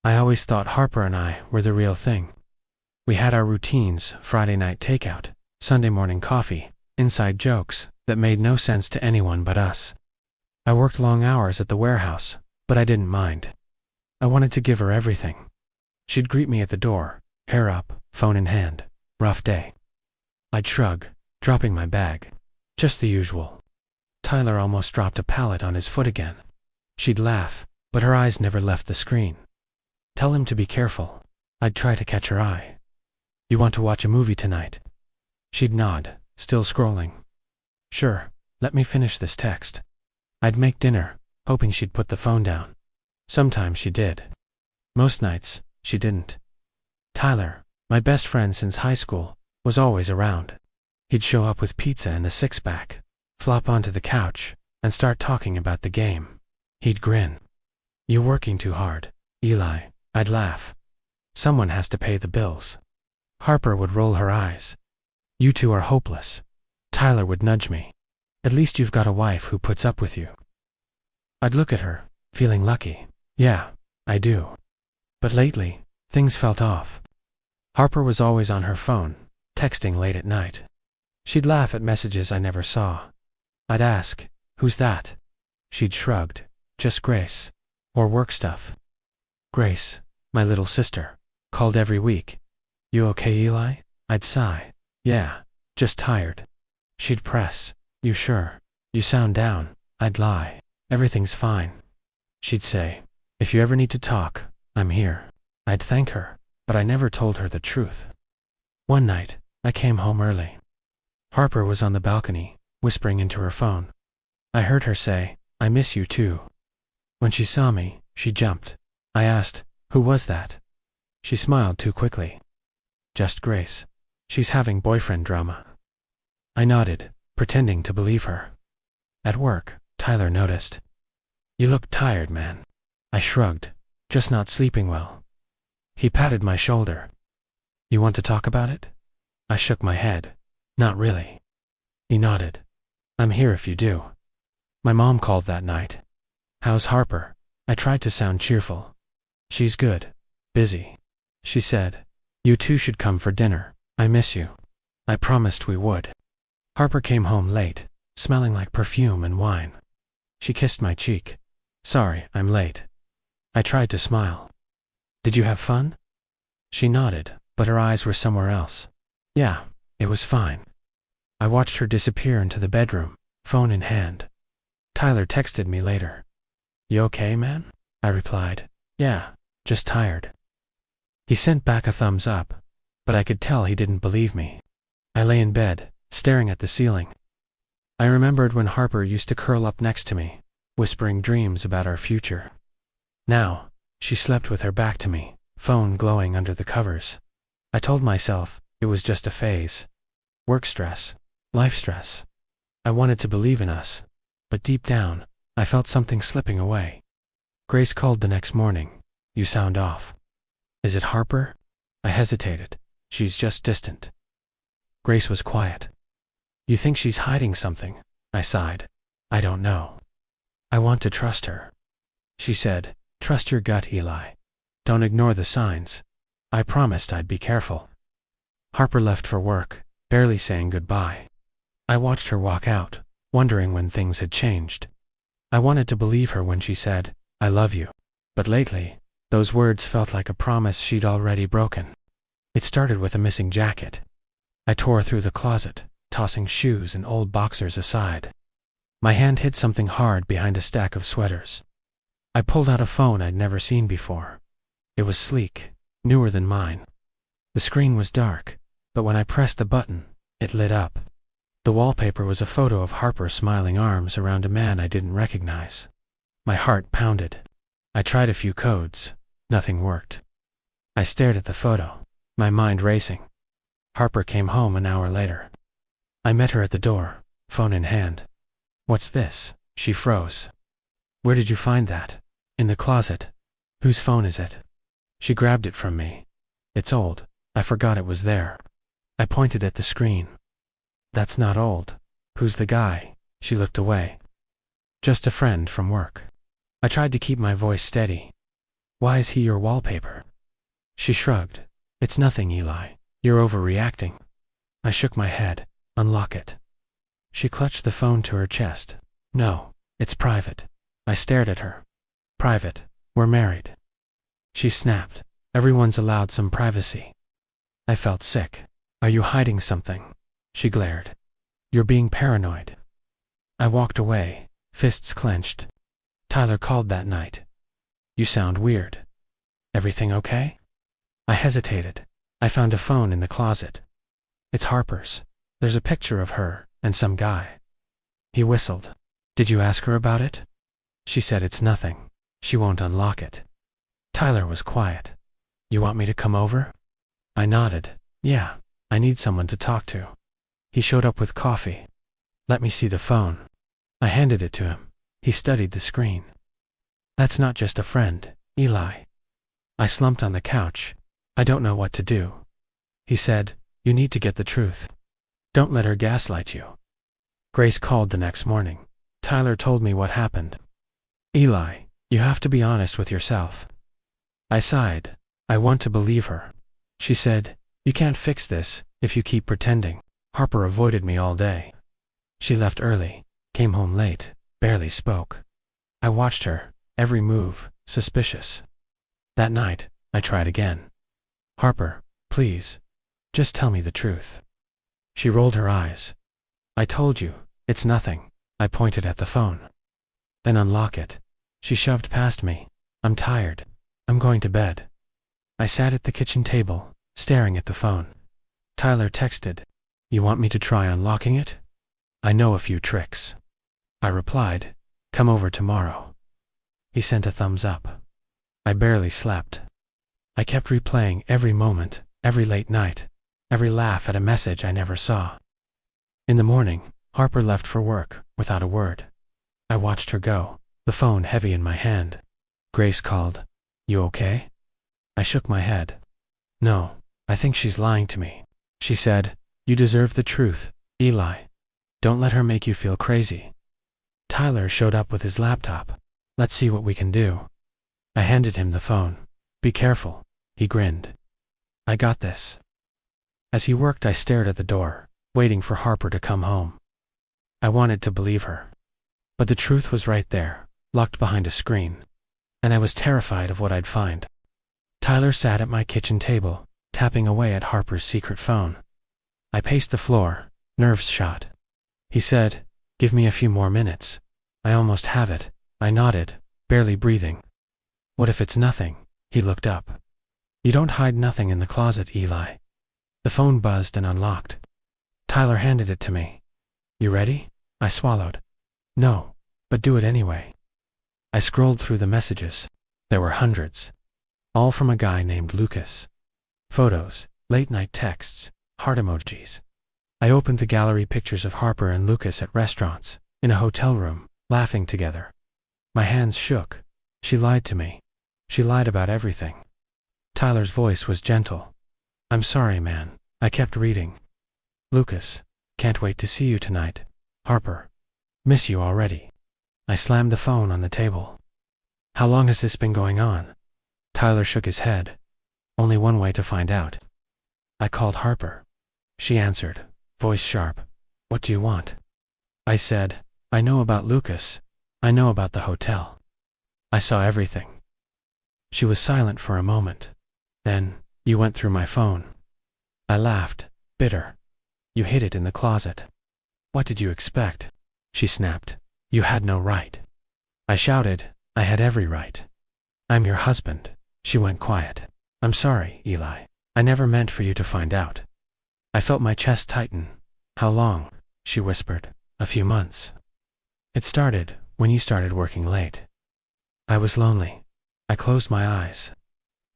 I always thought Harper and I were the real thing. We had our routines, Friday night takeout, Sunday morning coffee, inside jokes that made no sense to anyone but us. I worked long hours at the warehouse, but I didn't mind. I wanted to give her everything. She'd greet me at the door, hair up, phone in hand. Rough day. I'd shrug, dropping my bag. Just the usual. Tyler almost dropped a pallet on his foot again. She'd laugh, but her eyes never left the screen. Tell him to be careful. I'd try to catch her eye. You want to watch a movie tonight? She'd nod, still scrolling. Sure, let me finish this text. I'd make dinner, hoping she'd put the phone down. Sometimes she did. Most nights, she didn't. Tyler, my best friend since high school, was always around. He'd show up with pizza and a six-pack, flop onto the couch, and start talking about the game. He'd grin. "You're working too hard, Eli," I'd laugh. "Someone has to pay the bills." Harper would roll her eyes. "You two are hopeless." Tyler would nudge me. "At least you've got a wife who puts up with you." I'd look at her, feeling lucky. Yeah, I do. But lately, things felt off. Harper was always on her phone, texting late at night. She'd laugh at messages I never saw. I'd ask, "Who's that?" She'd shrugged, "Just Grace." Or work stuff. Grace, my little sister, called every week. "You okay, Eli?" I'd sigh. "Yeah, just tired." She'd press, "You sure? You sound down." I'd lie. "Everything's fine." She'd say, "If you ever need to talk, I'm here." I'd thank her, but I never told her the truth. One night, I came home early. Harper was on the balcony, whispering into her phone. I heard her say, "I miss you too." When she saw me, she jumped. I asked, "Who was that?" She smiled too quickly. "Just Grace. She's having boyfriend drama." I nodded, pretending to believe her. At work, Tyler noticed. "You look tired, man." I shrugged, "Just not sleeping well." He patted my shoulder. "You want to talk about it?" I shook my head. "Not really." He nodded. "I'm here if you do." My mom called that night. "How's Harper?" I tried to sound cheerful. "She's good. Busy." She said, "You two should come for dinner. I miss you." I promised we would. Harper came home late, smelling like perfume and wine. She kissed my cheek. "Sorry, I'm late." I tried to smile. "Did you have fun?" She nodded, but her eyes were somewhere else. "Yeah, it was fine." I watched her disappear into the bedroom, phone in hand. Tyler texted me later. "You okay, man?" I replied, "Yeah, just tired." He sent back a thumbs up, but I could tell he didn't believe me. I lay in bed, staring at the ceiling. I remembered when Harper used to curl up next to me, whispering dreams about our future. Now, she slept with her back to me, phone glowing under the covers. I told myself it was just a phase. Work stress, life stress. I wanted to believe in us, but deep down, I felt something slipping away. Grace called the next morning. "You sound off." "Is it Harper?" I hesitated. "She's just distant." Grace was quiet. "You think she's hiding something?" I sighed. "I don't know. I want to trust her." She said, "Trust your gut, Eli. Don't ignore the signs." I promised I'd be careful. Harper left for work, barely saying goodbye. I watched her walk out, wondering when things had changed. I wanted to believe her when she said, "I love you." But lately, those words felt like a promise she'd already broken. It started with a missing jacket. I tore through the closet, tossing shoes and old boxers aside. My hand hit something hard behind a stack of sweaters. I pulled out a phone I'd never seen before. It was sleek, newer than mine. The screen was dark, but when I pressed the button, it lit up. The wallpaper was a photo of Harper smiling arms around a man I didn't recognize. My heart pounded. I tried a few codes. Nothing worked. I stared at the photo, my mind racing. Harper came home an hour later. I met her at the door, phone in hand. "What's this?" She froze. "Where did you find that?" "In the closet." "Whose phone is it?" She grabbed it from me. "It's old. I forgot it was there." I pointed at the screen. "That's not old. Who's the guy?" She looked away. "Just a friend from work." I tried to keep my voice steady. Why is he your wallpaper? She shrugged. It's nothing, Eli. You're overreacting. I shook my head. Unlock it. She clutched the phone to her chest. No, it's private. I stared at her. Private. We're married. She snapped. Everyone's allowed some privacy. I felt sick. Are you hiding something? She glared. You're being paranoid. I walked away, fists clenched. Tyler called that night. You sound weird. Everything okay? I hesitated. I found a phone in the closet. It's Harper's. There's a picture of her and some guy. He whistled. Did you ask her about it? She said it's nothing. She won't unlock it. Tyler was quiet. You want me to come over? I nodded. Yeah, I need someone to talk to. He showed up with coffee. Let me see the phone. I handed it to him. He studied the screen. That's not just a friend, Eli. I slumped on the couch. I don't know what to do. He said, you need to get the truth. Don't let her gaslight you. Grace called the next morning. Tyler told me what happened. Eli, you have to be honest with yourself. I sighed. I want to believe her. She said, you can't fix this if you keep pretending. Harper avoided me all day. She left early, came home late, barely spoke. I watched her, every move, suspicious. That night, I tried again. Harper, please, just tell me the truth. She rolled her eyes. I told you, it's nothing. I pointed at the phone. Then unlock it. She shoved past me. I'm tired. I'm going to bed. I sat at the kitchen table, staring at the phone. Tyler texted, you want me to try unlocking it? I know a few tricks. I replied, come over tomorrow. He sent a thumbs up. I barely slept. I kept replaying every moment, every late night, every laugh at a message I never saw. In the morning, Harper left for work, without a word. I watched her go, the phone heavy in my hand. Grace called, you okay? I shook my head. No, I think she's lying to me. She said, you deserve the truth, Eli. Don't let her make you feel crazy. Tyler showed up with his laptop. Let's see what we can do. I handed him the phone. Be careful, he grinned. I got this. As he worked, I stared at the door, waiting for Harper to come home. I wanted to believe her. But the truth was right there, locked behind a screen. And I was terrified of what I'd find. Tyler sat at my kitchen table, tapping away at Harper's secret phone. I paced the floor, nerves shot. He said, give me a few more minutes. I almost have it. I nodded, barely breathing. What if it's nothing? He looked up. You don't hide nothing in the closet, Eli. The phone buzzed and unlocked. Tyler handed it to me. You ready? I swallowed. No, but do it anyway. I scrolled through the messages. There were hundreds. All from a guy named Lucas. Photos, late-night texts, heart emojis. I opened the gallery, pictures of Harper and Lucas at restaurants, in a hotel room, laughing together. My hands shook. She lied to me. She lied about everything. Tyler's voice was gentle. I'm sorry, man. I kept reading. Lucas, can't wait to see you tonight. Harper, miss you already. I slammed the phone on the table. How long has this been going on? Tyler shook his head. Only one way to find out. I called Harper. She answered, voice sharp. What do you want? I said, I know about Lucas. I know about the hotel. I saw everything. She was silent for a moment. Then, you went through my phone. I laughed, bitter. You hid it in the closet. What did you expect? She snapped. You had no right. I shouted, I had every right. I'm your husband. She went quiet. I'm sorry, Eli. I never meant for you to find out. I felt my chest tighten. How long? She whispered. A few months. It started when you started working late. I was lonely. I closed my eyes.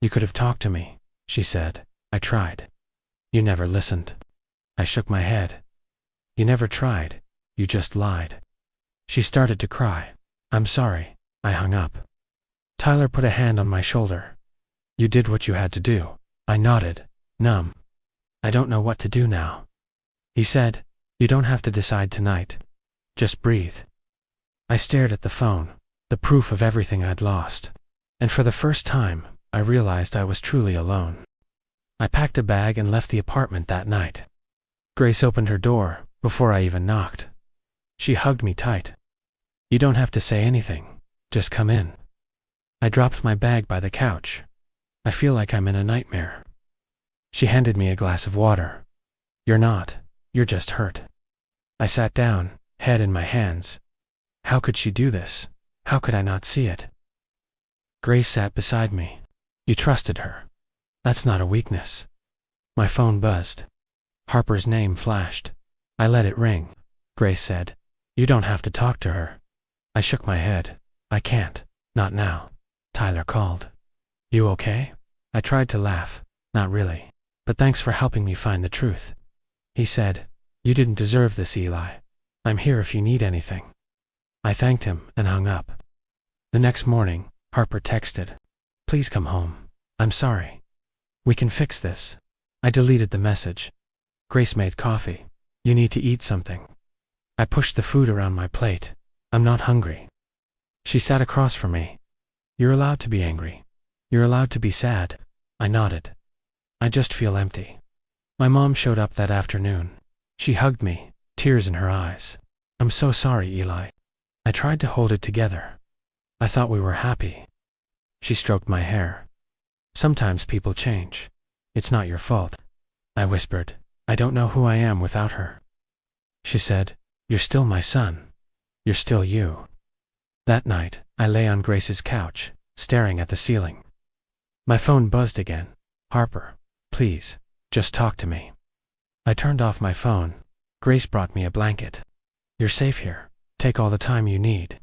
You could have talked to me, she said. I tried. You never listened. I shook my head. You never tried. You just lied. She started to cry. I'm sorry. I hung up. Tyler put a hand on my shoulder. You did what you had to do. I nodded, numb. I don't know what to do now. He said, you don't have to decide tonight. Just breathe. I stared at the phone, the proof of everything I'd lost. And for the first time, I realized I was truly alone. I packed a bag and left the apartment that night. Grace opened her door before I even knocked. She hugged me tight. "You don't have to say anything. Just come in." I dropped my bag by the couch. I feel like I'm in a nightmare. She handed me a glass of water. "You're not. You're just hurt." I sat down, head in my hands. How could she do this? How could I not see it? Grace sat beside me. "You trusted her. That's not a weakness." My phone buzzed. Harper's name flashed. I let it ring. Grace said, "You don't have to talk to her." I shook my head. "I can't. Not now." Tyler called. "You okay?" I tried to laugh. "Not really. But thanks for helping me find the truth." He said, "You didn't deserve this, Eli. I'm here if you need anything." I thanked him and hung up. The next morning, Harper texted, "Please come home. I'm sorry. We can fix this." I deleted the message. Grace made coffee. "You need to eat something." I pushed the food around my plate. "I'm not hungry." She sat across from me. "You're allowed to be angry. You're allowed to be sad." I nodded. "I just feel empty." My mom showed up that afternoon. She hugged me, tears in her eyes. "I'm so sorry, Eli." I tried to hold it together. "I thought we were happy." She stroked my hair. "Sometimes people change. It's not your fault." I whispered, "I don't know who I am without her." She said, "You're still my son. You're still you." That night, I lay on Grace's couch, staring at the ceiling. My phone buzzed again. "Harper, please, just talk to me." I turned off my phone. Grace brought me a blanket. "You're safe here. Take all the time you need."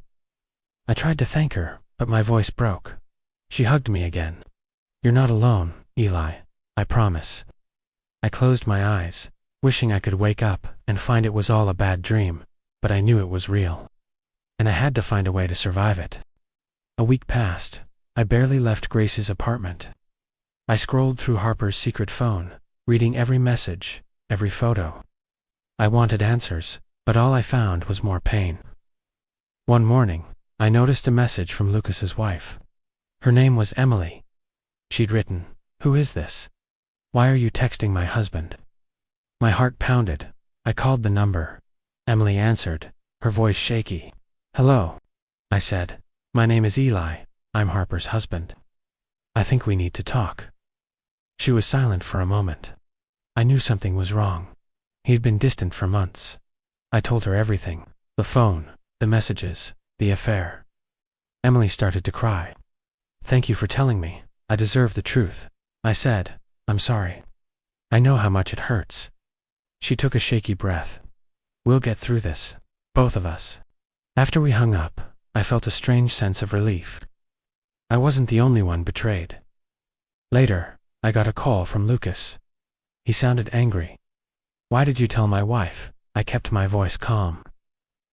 I tried to thank her, but my voice broke. She hugged me again. "You're not alone, Eli. I promise." I closed my eyes, wishing I could wake up and find it was all a bad dream, but I knew it was real. And I had to find a way to survive it. A week passed. I barely left Grace's apartment. I scrolled through Harper's secret phone, reading every message, every photo. I wanted answers, but all I found was more pain. One morning, I noticed a message from Lucas's wife. Her name was Emily. She'd written, "Who is this? Why are you texting my husband?" My heart pounded. I called the number. Emily answered, her voice shaky. "Hello," I said. "My name is Eli. I'm Harper's husband. I think we need to talk." She was silent for a moment. I knew something was wrong. He'd been distant for months. I told her everything: the phone, the messages, the affair. Emily started to cry. "Thank you for telling me. I deserve the truth." I said, "I'm sorry. I know how much it hurts." She took a shaky breath. "We'll get through this. Both of us." After we hung up, I felt a strange sense of relief. I wasn't the only one betrayed. Later, I got a call from Lucas. He sounded angry. "Why did you tell my wife?" I kept my voice calm.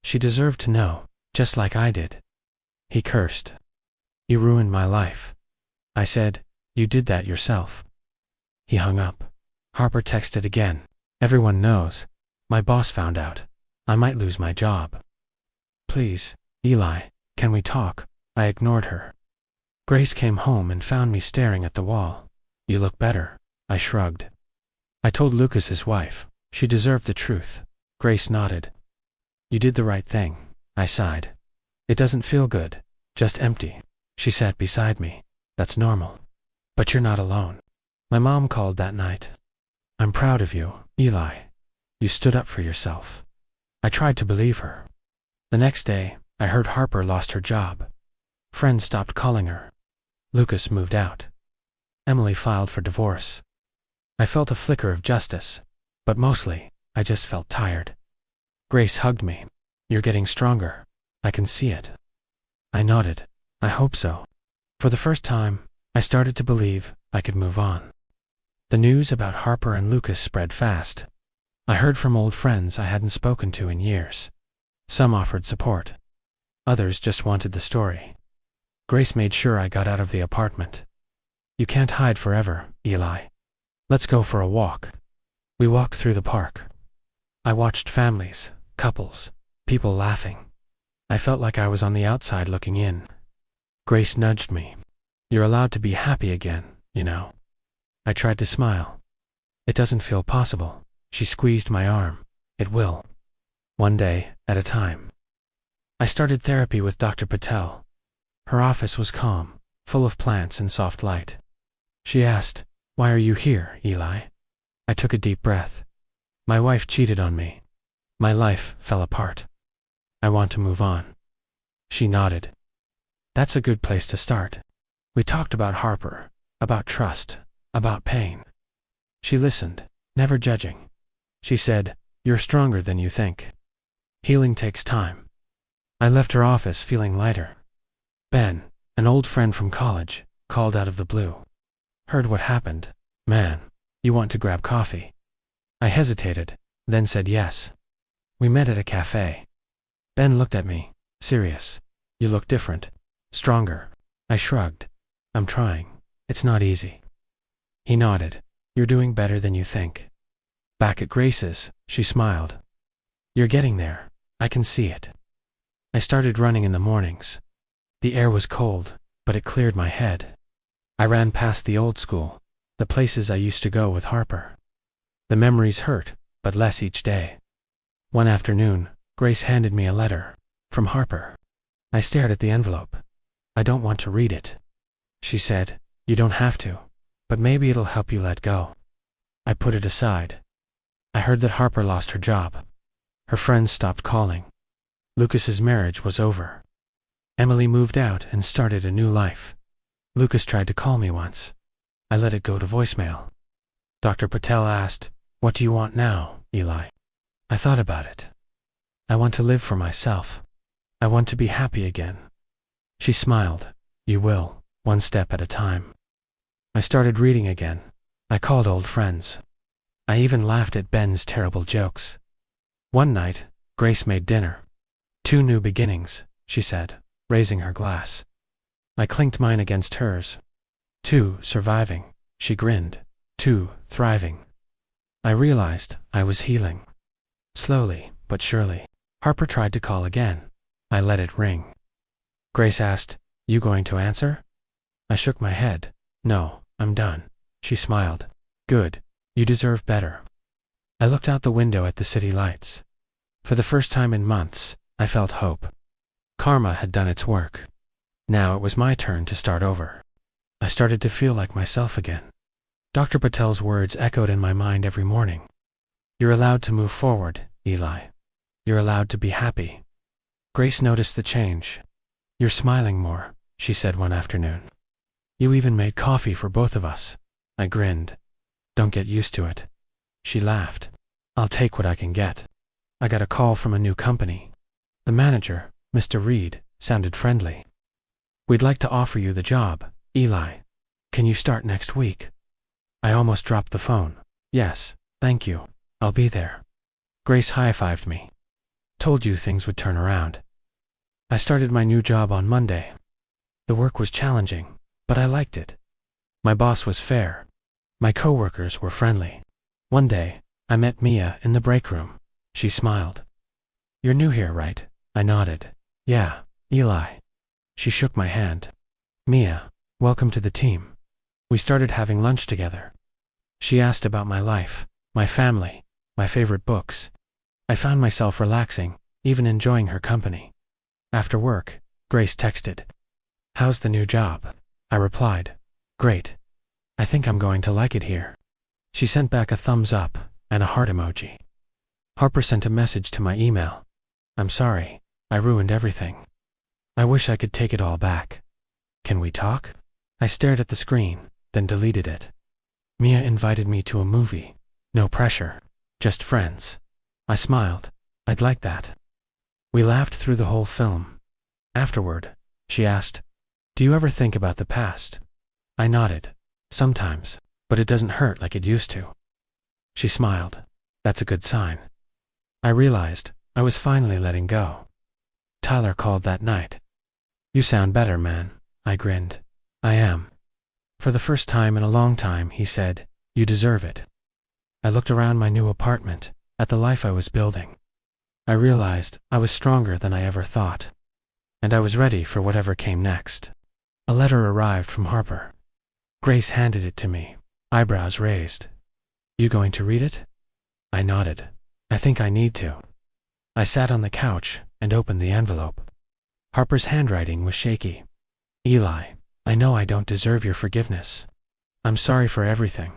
"She deserved to know, just like I did." He cursed. "You ruined my life." I said, "You did that yourself." He hung up. Harper texted again. "Everyone knows. My boss found out. I might lose my job. Please, Eli, can we talk?" I ignored her. Grace came home and found me staring at the wall. "You look better." I shrugged. I told Lucas's wife. She deserved the truth. Grace nodded. "You did the right thing." I sighed. "It doesn't feel good, just empty." She sat beside me. "That's normal. But you're not alone." My mom called that night. "I'm proud of you, Eli. You stood up for yourself." I tried to believe her. The next day, I heard Harper lost her job. Friends stopped calling her. Lucas moved out. Emily filed for divorce. I felt a flicker of justice, but mostly, I just felt tired. Grace hugged me. "You're getting stronger. I can see it." I nodded. "I hope so." For the first time, I started to believe I could move on. The news about Harper and Lucas spread fast. I heard from old friends I hadn't spoken to in years. Some offered support. Others just wanted the story. Grace made sure I got out of the apartment. "You can't hide forever, Eli. Let's go for a walk." We walked through the park. I watched families, couples, people laughing. I felt like I was on the outside looking in. Grace nudged me. You're allowed to be happy again, you know. I tried to smile. It doesn't feel possible. She squeezed my arm. It will. One day at a time. I started therapy with Dr. Patel. Her office was calm, full of plants and soft light. She asked, "Why are you here, Eli?" I took a deep breath. My wife cheated on me. My life fell apart. I want to move on. She nodded. That's a good place to start. We talked about Harper, about trust, about pain. She listened, never judging. She said, "You're stronger than you think. Healing takes time." I left her office feeling lighter. Ben, an old friend from college, called out of the blue. "Heard what happened. Man, you want to grab coffee?" I hesitated, then said yes. We met at a cafe. Ben looked at me, serious. "You look different. Stronger." I shrugged. "I'm trying. It's not easy." He nodded. "You're doing better than you think." Back at Grace's, she smiled. "You're getting there. I can see it." I started running in the mornings. The air was cold, but it cleared my head. I ran past the old school, the places I used to go with Harper. The memories hurt, but less each day. One afternoon, Grace handed me a letter from Harper. I stared at the envelope. "I don't want to read it." She said, "You don't have to, but maybe it'll help you let go." I put it aside. I heard that Harper lost her job. Her friends stopped calling. Lucas's marriage was over. Emily moved out and started a new life. Lucas tried to call me once. I let it go to voicemail. Dr. Patel asked, "What do you want now, Eli?" I thought about it. I want to live for myself. I want to be happy again. She smiled. "You will, one step at a time." I started reading again. I called old friends. I even laughed at Ben's terrible jokes. One night, Grace made dinner. "Two new beginnings," she said, raising her glass. I clinked mine against hers. "Two surviving," she grinned. "Two thriving." I realized I was healing. Slowly, but surely. Harper tried to call again. I let it ring. Grace asked, "You going to answer?" I shook my head. "No, I'm done." She smiled. "Good. You deserve better." I looked out the window at the city lights. For the first time in months, I felt hope. Karma had done its work. Now it was my turn to start over. I started to feel like myself again. Dr. Patel's words echoed in my mind every morning. "You're allowed to move forward, Eli. You're allowed to be happy." Grace noticed the change. "You're smiling more," she said one afternoon. "You even made coffee for both of us." I grinned. "Don't get used to it." She laughed. "I'll take what I can get." I got a call from a new company. The manager, Mr. Reed, sounded friendly. "We'd like to offer you the job, Eli. Can you start next week?" I almost dropped the phone. "Yes, thank you. I'll be there." Grace high-fived me. "Told you things would turn around." I started my new job on Monday. The work was challenging, but I liked it. My boss was fair. My coworkers were friendly. One day, I met Mia in the break room. She smiled. "You're new here, right?" I nodded. "Yeah, Eli." She shook my hand. "Mia, welcome to the team." We started having lunch together. She asked about my life, my family, my favorite books. I found myself relaxing, even enjoying her company. After work, Grace texted, "How's the new job?" I replied, "Great. I think I'm going to like it here." She sent back a thumbs up and a heart emoji. Harper sent a message to my email. "I'm sorry, I ruined everything. I wish I could take it all back. Can we talk?" I stared at the screen, then deleted it. Mia invited me to a movie. No pressure, just friends. I smiled. I'd like that. We laughed through the whole film. Afterward, she asked, "Do you ever think about the past?" I nodded. "Sometimes, but it doesn't hurt like it used to." She smiled. "That's a good sign." I realized I was finally letting go. Tyler called that night. "You sound better, man." I grinned. "I am." For the first time in a long time, he said, "You deserve it." I looked around my new apartment, at the life I was building. I realized I was stronger than I ever thought. And I was ready for whatever came next. A letter arrived from Harper. Grace handed it to me, eyebrows raised. You going to read it? I nodded. I think I need to. I sat on the couch and opened the envelope. Harper's handwriting was shaky. Eli, I know I don't deserve your forgiveness. I'm sorry for everything.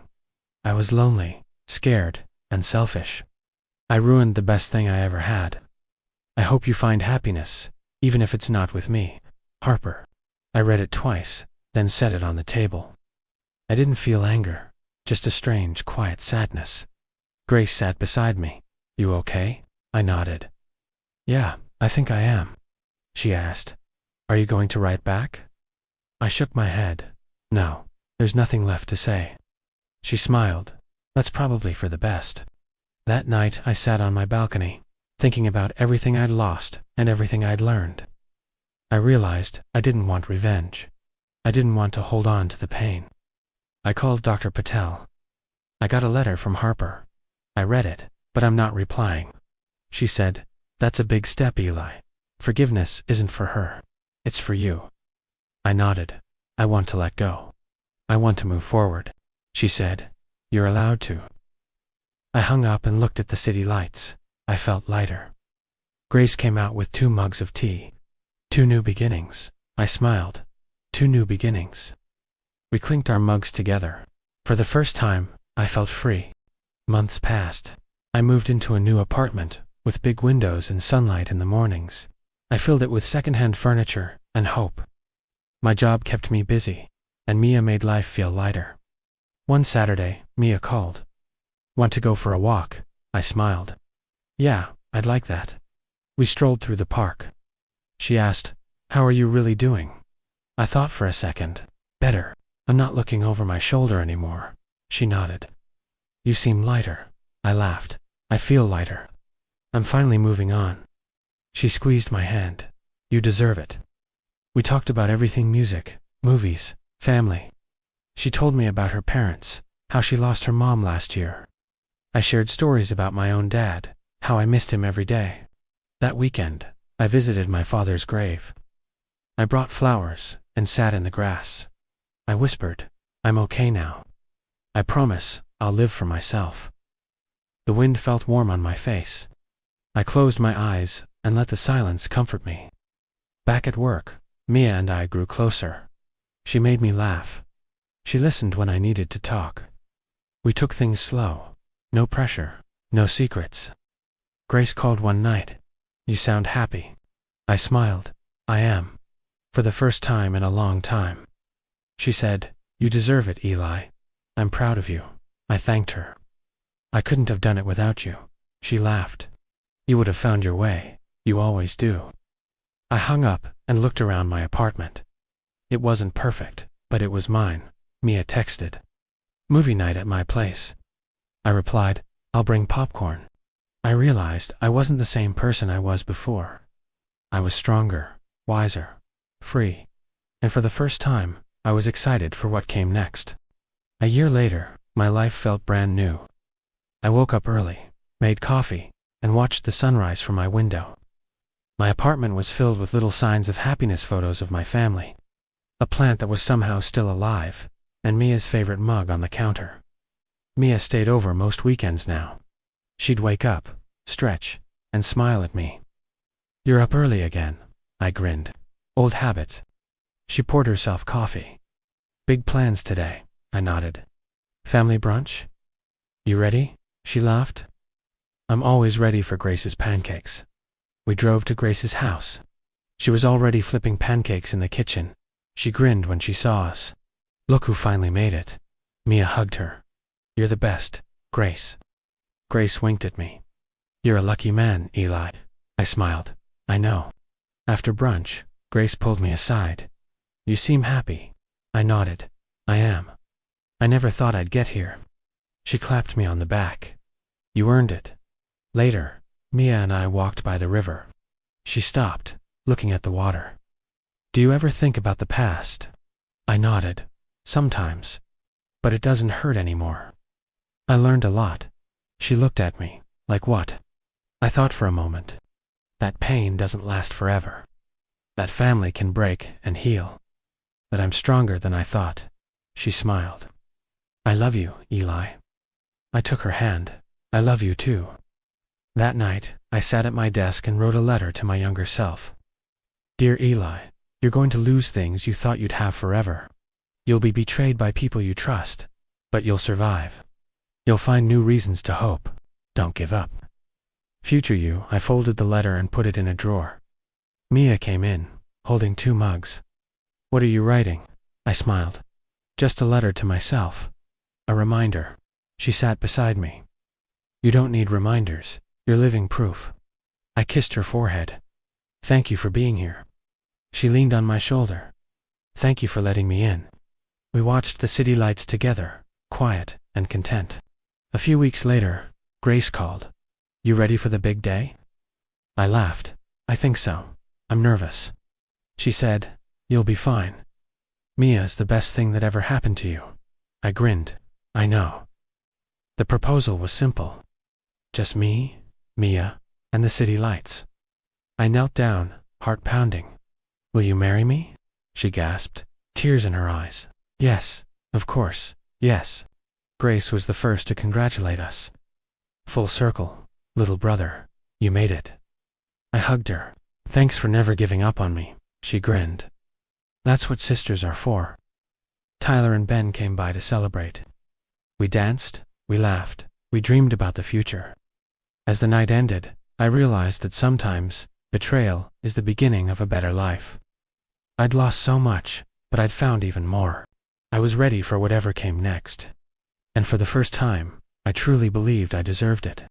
I was lonely, scared, and selfish. I ruined the best thing I ever had. I hope you find happiness, even if it's not with me, Harper. I read it twice, then set it on the table. I didn't feel anger, just a strange, quiet sadness. Grace sat beside me. You okay? I nodded. Yeah, I think I am. She asked, Are you going to write back? I shook my head. No, there's nothing left to say. She smiled. That's probably for the best. That night I sat on my balcony, thinking about everything I'd lost and everything I'd learned. I realized I didn't want revenge. I didn't want to hold on to the pain. I called Dr. Patel. I got a letter from Harper. I read it, but I'm not replying. She said, That's a big step, Eli. Forgiveness isn't for her. It's for you. I nodded. I want to let go. I want to move forward. She said, You're allowed to. I hung up and looked at the city lights. I felt lighter. Grace came out with 2 mugs of tea. 2 new beginnings. I smiled. 2 new beginnings. We clinked our mugs together. For the first time, I felt free. Months passed. I moved into a new apartment, with big windows and sunlight in the mornings. I filled it with secondhand furniture and hope. My job kept me busy, and Mia made life feel lighter. One Saturday, Mia called. Want to go for a walk? I smiled. Yeah, I'd like that. We strolled through the park. She asked, How are you really doing? I thought for a second. Better. I'm not looking over my shoulder anymore. She nodded. You seem lighter. I laughed. I feel lighter. I'm finally moving on. She squeezed my hand. You deserve it. We talked about everything: music, movies, family. She told me about her parents, how she lost her mom last year. I shared stories about my own dad, how I missed him every day. That weekend, I visited my father's grave. I brought flowers and sat in the grass. I whispered, I'm okay now. I promise I'll live for myself. The wind felt warm on my face. I closed my eyes and let the silence comfort me. Back at work, Mia and I grew closer. She made me laugh. She listened when I needed to talk. We took things slow. No pressure, no secrets. Grace called one night. You sound happy. I smiled. I am. For the first time in a long time. She said, You deserve it, Eli. I'm proud of you. I thanked her. I couldn't have done it without you. She laughed. You would have found your way. You always do. I hung up and looked around my apartment. It wasn't perfect, but it was mine. Mia texted. Movie night at my place. I replied, I'll bring popcorn. I realized I wasn't the same person I was before. I was stronger, wiser, free, and for the first time, I was excited for what came next. A year later, my life felt brand new. I woke up early, made coffee, and watched the sunrise from my window. My apartment was filled with little signs of happiness: photos of my family, a plant that was somehow still alive, and Mia's favorite mug on the counter. Mia stayed over most weekends now. She'd wake up, stretch, and smile at me. You're up early again, I grinned. Old habits. She poured herself coffee. Big plans today, I nodded. Family brunch? You ready? She laughed. I'm always ready for Grace's pancakes. We drove to Grace's house. She was already flipping pancakes in the kitchen. She grinned when she saw us. Look who finally made it. Mia hugged her. You're the best, Grace. Grace winked at me. You're a lucky man, Eli. I smiled. I know. After brunch, Grace pulled me aside. You seem happy. I nodded. I am. I never thought I'd get here. She clapped me on the back. You earned it. Later, Mia and I walked by the river. She stopped, looking at the water. Do you ever think about the past? I nodded. Sometimes. But it doesn't hurt anymore. I learned a lot. She looked at me. Like what? I thought for a moment. That pain doesn't last forever. That family can break and heal. that I'm stronger than I thought. She smiled. I love you, Eli. I took her hand. I love you too. That night, I sat at my desk and wrote a letter to my younger self. Dear Eli, you're going to lose things you thought you'd have forever. You'll be betrayed by people you trust, but you'll survive. You'll find new reasons to hope. Don't give up. Future you, I folded the letter and put it in a drawer. Mia came in, holding 2 mugs. What are you writing? I smiled. Just a letter to myself. A reminder. She sat beside me. You don't need reminders. You're living proof. I kissed her forehead. Thank you for being here. She leaned on my shoulder. Thank you for letting me in. We watched the city lights together, quiet and content. A few weeks later, Grace called. You ready for the big day? I laughed. I think so. I'm nervous. She said, You'll be fine. Mia's the best thing that ever happened to you. I grinned. I know. The proposal was simple. Just me, Mia, and the city lights. I knelt down, heart pounding. Will you marry me? She gasped, tears in her eyes. Yes, of course, yes. Grace was the first to congratulate us. Full circle, little brother, you made it. I hugged her. Thanks for never giving up on me, she grinned. That's what sisters are for. Tyler and Ben came by to celebrate. We danced, we laughed, we dreamed about the future. As the night ended, I realized that sometimes, betrayal is the beginning of a better life. I'd lost so much, but I'd found even more. I was ready for whatever came next. And for the first time, I truly believed I deserved it.